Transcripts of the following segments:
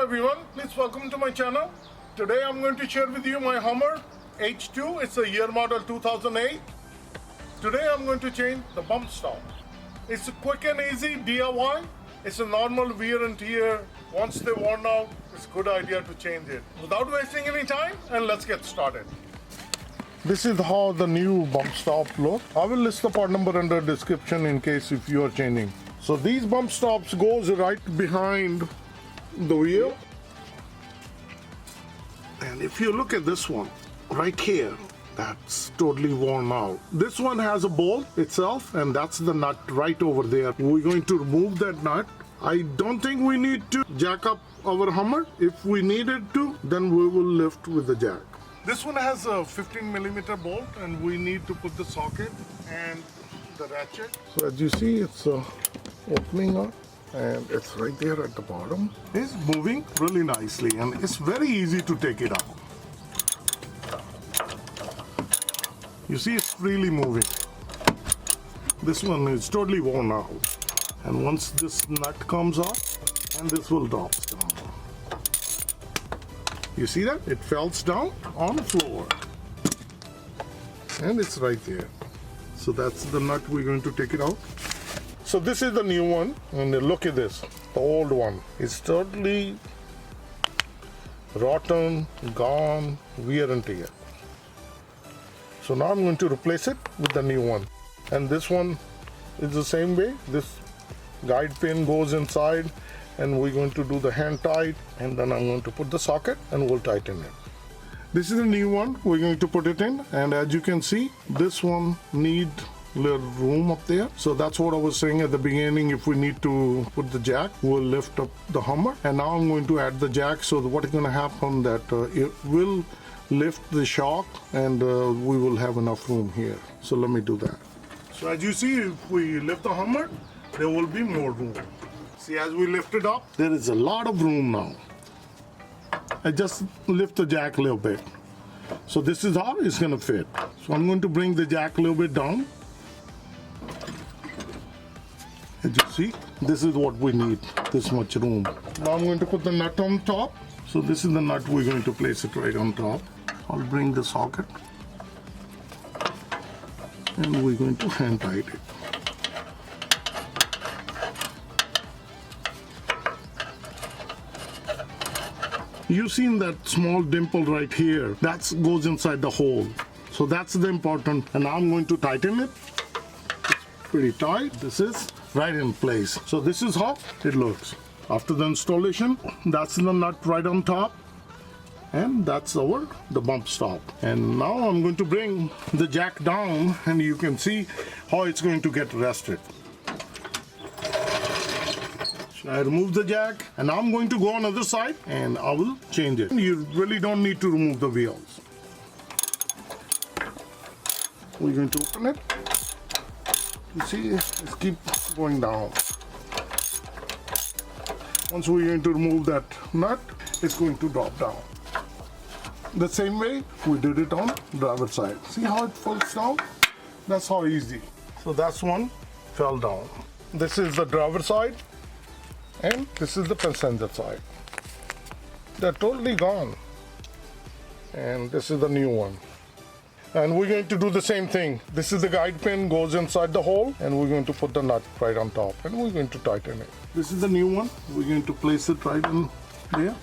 everyone, please welcome to my channel. Today I'm going to share with you my Hummer H2. It's a year model 2008. Today I'm going to change the bump stop. It's a quick and easy DIY. It's a normal wear and tear. Once they're worn out, it's a good idea to change it. Without wasting any time, and let's get started. This is how the new bump stop look. I will list the part number under description in case if you are changing. So these bump stops goes right behind the wheel. And if you look at this one right here, that's totally worn out. This one has a bolt itself, and that's the nut right over there. We're going to remove that nut. I don't think we need to jack up our Hummer. If we needed to, then we will lift with the jack. This one has a 15mm bolt, and we need to put the socket and the ratchet. So as you see, it's opening up, and it's right there at the bottom. It's moving really nicely, and it's very easy to take it out. You see, it's freely moving. This one is totally worn out, and once this nut comes off, and this will drop down. You see that? It falls down on the floor, and it's right there. So that's the nut. We're going to take it out. So this is the new one, and look at this. The old one is totally rotten, gone, wear and tear. So now I'm going to replace it with the new one. And this one is the same way. This guide pin goes inside, and we're going to do the hand tight, and then I'm going to put the socket and we'll tighten it. This is the new one. We're going to put it in, and as you can see, this one needs little room up there. So that's what I was saying at the beginning. If we need to put the jack, we'll lift up the Hummer. And now I'm going to add the jack. So what is going to happen that it will lift the shock, and we will have enough room here. So let me do that. So as you see, if we lift the Hummer, there will be more room. See, as we lift it up, there is a lot of room now. I just lift the jack a little bit. So this is how it's going to fit. So I'm going to bring the jack a little bit down. As you see, this is what we need, this much room. Now I'm going to put the nut on top. So this is the nut, we're going to place it right on top. I'll bring the socket, and we're going to hand tight it. You've seen that small dimple right here, that goes inside the hole. So that's the important, and now I'm going to tighten it. It's pretty tight. This is right in place. So this is how it looks. After the installation, that's the nut right on top, and that's the bump stop. And now I'm going to bring the jack down, and you can see how it's going to get rested. So I remove the jack, and now I'm going to go on the other side, and I will change it. You really don't need to remove the wheels. We're going to open it. You see, it keeps going down. Once we're going to remove that nut, it's going to drop down. The same way we did it on the driver's side. See how it falls down? That's how easy. So that's one fell down. This is the driver's side, and this is the passenger side. They're totally gone. And this is the new one. And we're going to do the same thing. This is the guide pin, goes inside the hole, and we're going to put the nut right on top, and we're going to tighten it. This is the new one. We're going to place it right in there.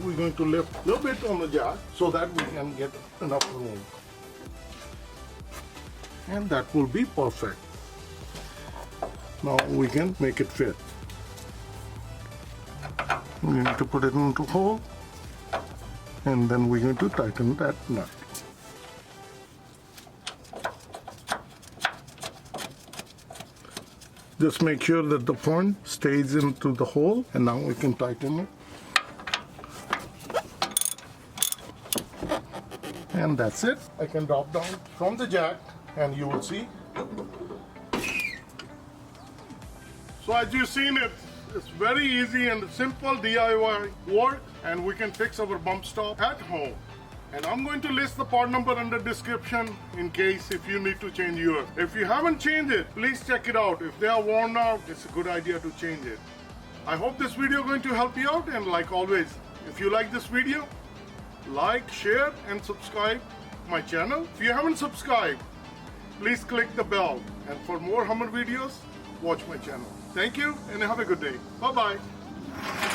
We're going to lift a little bit on the jack so that we can get enough room. And that will be perfect. Now we can make it fit. We're going to put it into the hole, and then we're going to tighten that nut. Just make sure that the front stays into the hole, and now we can tighten it. And that's it. I can drop down from the jack, and you will see. So as you've seen, it's very easy and simple DIY work, and we can fix our bump stop at home. And I'm going to list the part number under description in case if you need to change yours. If you haven't changed it, please check it out. If they are worn out, it's a good idea to change it. I hope this video going to help you out, and like always, if you like this video, like, share and subscribe my channel. If you haven't subscribed, please click the bell, and for more Hummer videos, watch my channel. Thank you and have a good day. Bye bye.